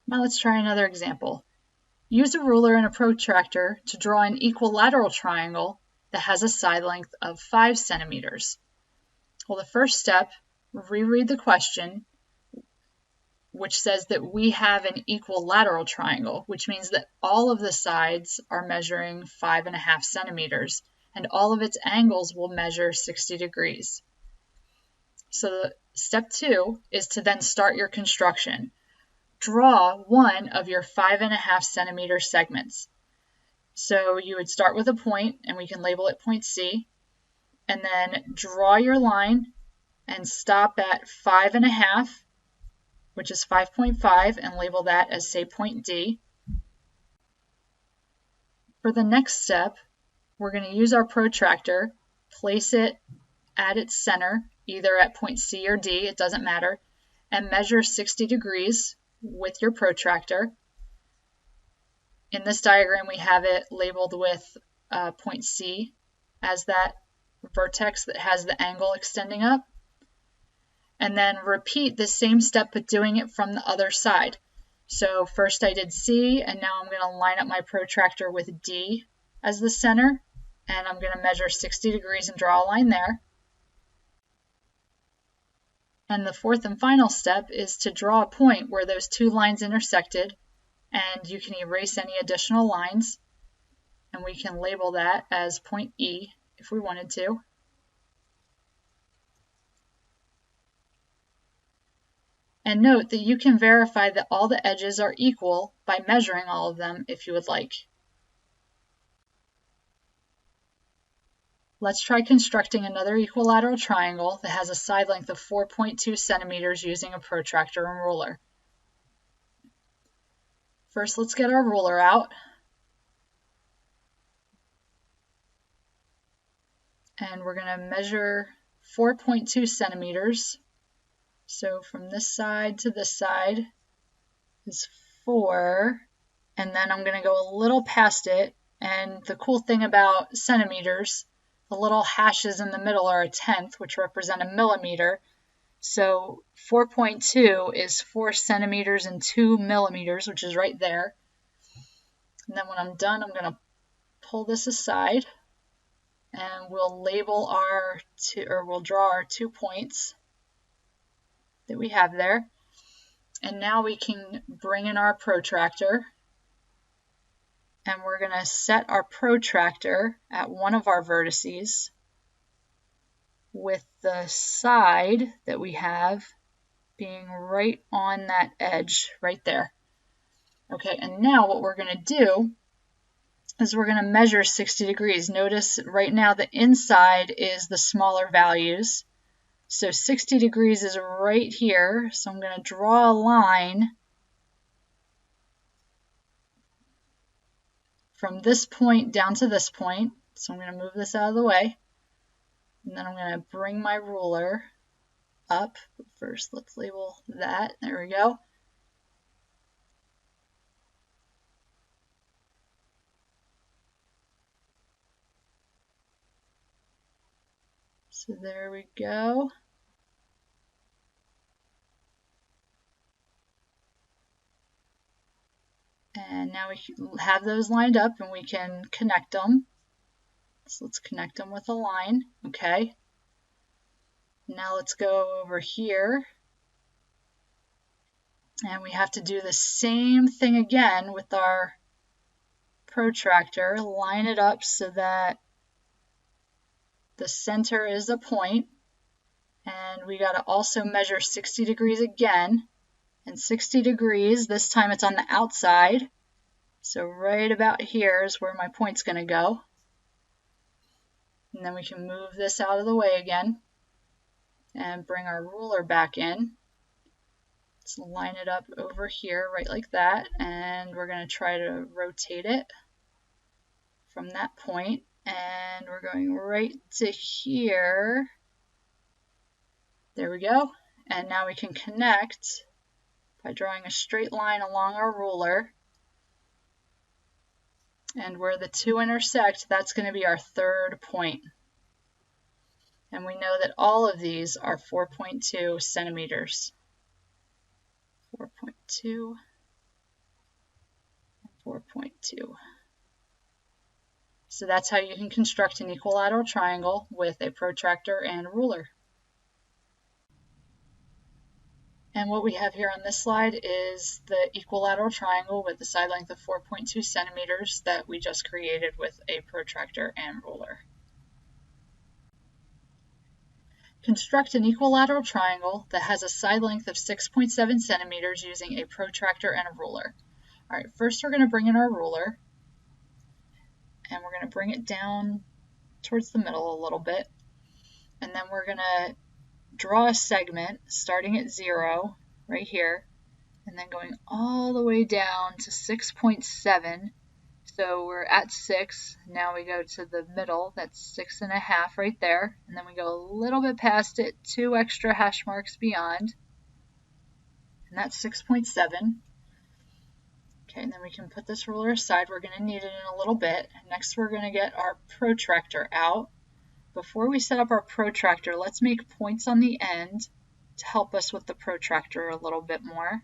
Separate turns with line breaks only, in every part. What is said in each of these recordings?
Now let's try another example. Use a ruler and a protractor to draw an equilateral triangle that has a side length of 5 centimeters. Well, the first step, reread the question, which says that we have an equilateral triangle, which means that all of the sides are measuring 5.5 centimeters, and all of its angles will measure 60 degrees. So step 2 is to then start your construction. Draw one of your 5.5 centimeter segments. So you would start with a point, and we can label it point C, and then draw your line and stop at 5.5, which is 5.5, and label that as, say, point D. For the next step, we're going to use our protractor, place it at its center, either at point C or D, it doesn't matter, and measure 60 degrees with your protractor. In this diagram, we have it labeled with point C as that vertex that has the angle extending up. And then repeat the same step, but doing it from the other side. So first I did C, and now I'm going to line up my protractor with D as the center, and I'm going to measure 60 degrees and draw a line there. And the fourth and final step is to draw a point where those two lines intersected, and you can erase any additional lines, and we can label that as point E if we wanted to. And note that you can verify that all the edges are equal by measuring all of them if you would like. Let's try constructing another equilateral triangle that has a side length of 4.2 centimeters using a protractor and ruler. First, let's get our ruler out. And we're going to measure 4.2 centimeters. So from this side to this side is 4, and then I'm going to go a little past it. And the cool thing about centimeters, the little hashes in the middle are a tenth, which represent a millimeter. So 4.2 is 4 centimeters and 2 millimeters, which is right there. And then when I'm done, I'm going to pull this aside, and we'll label we'll draw our 2 points that we have there. And now we can bring in our protractor, and we're going to set our protractor at one of our vertices with the side that we have being right on that edge right there. Okay, and now what we're going to do is we're going to measure 60 degrees. Notice right now the inside is the smaller values. So 60 degrees is right here, so I'm going to draw a line from this point down to this point. So I'm going to move this out of the way, and then I'm going to bring my ruler up. But first, let's label that. There we go. So there we go. And now we have those lined up, and we can connect them. So let's connect them with a line. Okay. Now let's go over here. And we have to do the same thing again with our protractor. Line it up so that the center is a point. And we got to also measure 60 degrees again. And 60 degrees, this time it's on the outside. So right about here is where my point's going to go. And then we can move this out of the way again and bring our ruler back in. Let's line it up over here, right like that. And we're going to try to rotate it from that point. And we're going right to here. There we go. And now we can connect by drawing a straight line along our ruler. And where the two intersect, that's going to be our third point. And we know that all of these are 4.2 centimeters. 4.2. 2. So that's how you can construct an equilateral triangle with a protractor and ruler. And what we have here on this slide is the equilateral triangle with the side length of 4.2 centimeters that we just created with a protractor and ruler. Construct an equilateral triangle that has a side length of 6.7 centimeters using a protractor and a ruler. All right, first we're going to bring in our ruler, and we're going to bring it down towards the middle a little bit, and then we're going to draw a segment starting at 0 right here, and then going all the way down to 6.7. So we're at 6, now we go to the middle, that's 6.5 right there, and then we go a little bit past it, 2 extra hash marks beyond, and that's 6.7. Okay, and then we can put this ruler aside, we're going to need it in a little bit. Next we're going to get our protractor out. Before we set up our protractor, let's make points on the end to help us with the protractor a little bit more.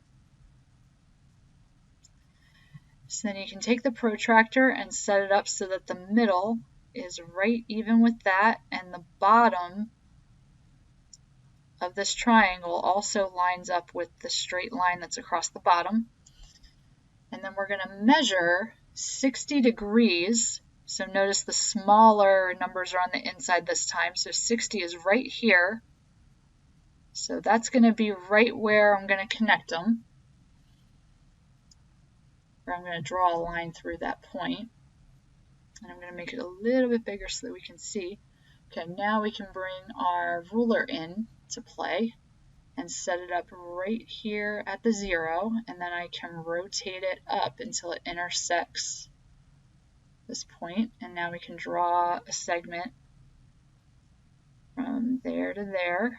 So then you can take the protractor and set it up so that the middle is right even with that, and the bottom of this triangle also lines up with the straight line that's across the bottom. And then we're going to measure 60 degrees. So notice the smaller numbers are on the inside this time. So 60 is right here. So that's going to be right where I'm going to connect them. Or I'm going to draw a line through that point. And I'm going to make it a little bit bigger so that we can see. Okay, now we can bring our ruler in to play and set it up right here at the 0, and then I can rotate it up until it intersects this point, and now we can draw a segment from there to there.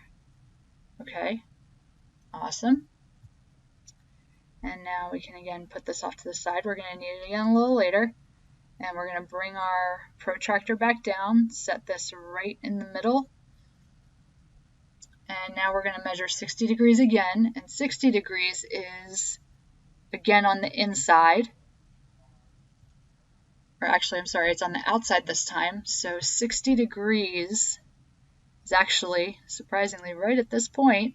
Okay, awesome. And now we can again put this off to the side. We're going to need it again a little later. And we're going to bring our protractor back down, set this right in the middle. And now we're going to measure 60 degrees again. And 60 degrees is again on the inside. Or actually, I'm sorry, it's on the outside this time. So 60 degrees is actually, surprisingly, right at this point.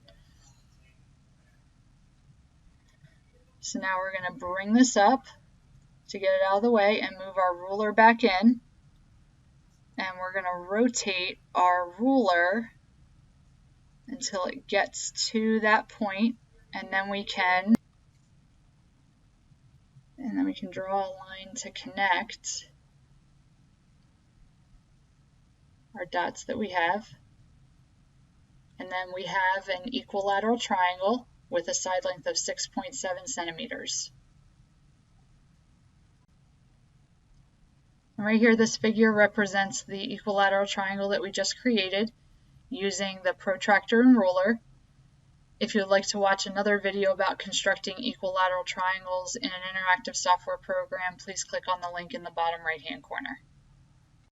So now we're going to bring this up to get it out of the way and move our ruler back in. And we're going to rotate our ruler until it gets to that point, and then we can draw a line to connect our dots that we have. And then we have an equilateral triangle with a side length of 6.7 centimeters. And right here, this figure represents the equilateral triangle that we just created using the protractor and ruler. If you would like to watch another video about constructing equilateral triangles in an interactive software program, please click on the link in the bottom right-hand corner.